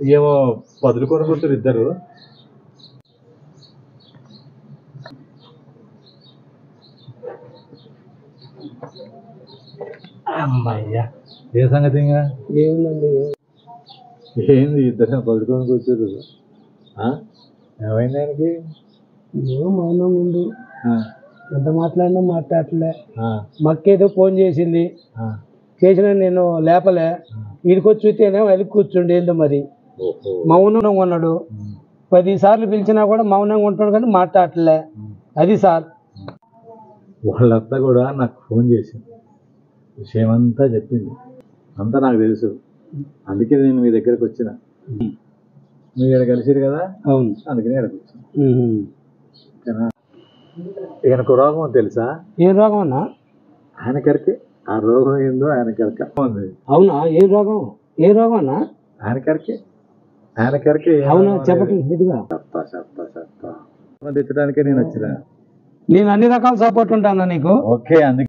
ఏమో వదులుకొని కూర్చొని ఇద్దరు. అమ్మయ్యా, ఏ సంగతి ఇంకా ఏముందండి? ఏంది ఇద్దరు వదులుకొని కూర్చోరు? ఏమైంది ఆయనకి? ఏమో మౌనంగా ఉండు, ఎంత మాట్లాడినా మాట్లాడలే. మక్కేదో ఫోన్ చేసింది, చేసిన నేను లేపలే. వీడికొచ్చి చూస్తేనేమో వెళ్ళి కూర్చుండి. ఏందో మరి మౌనంగా ఉన్నాడు. 10 సార్లు పిలిచినా కూడా మౌనంగా ఉంటాడు కానీ మాట్లాడలే. అది సార్. వాళ్ళంతా కూడా నాకు ఫోన్ చేసింది, విషయం అంతా చెప్పింది, అంతా నాకు తెలుసు. అందుకే నేను మీ దగ్గరకు వచ్చిన. మీరు ఇక్కడ కలిసిరు కదా. అవును, అందుకనే ఇక్కడికి వచ్చాను. ఈయనకు రోగం తెలుసా? ఏం రోగం అన్నా? ఆయన కరికి ఆ రోగం ఏందో ఆయన కరక ఉంది. అవునా? ఏం రోగం? ఏ రోగం అన్నా? ఆయన కరికి అవునా? చెప్పట్లేదు. ఇదిగా తెచ్చడానికే నేను వచ్చిన. నేను అన్ని రకాల సపోర్ట్ ఉంటానా నీకు. ఓకే, అందుకే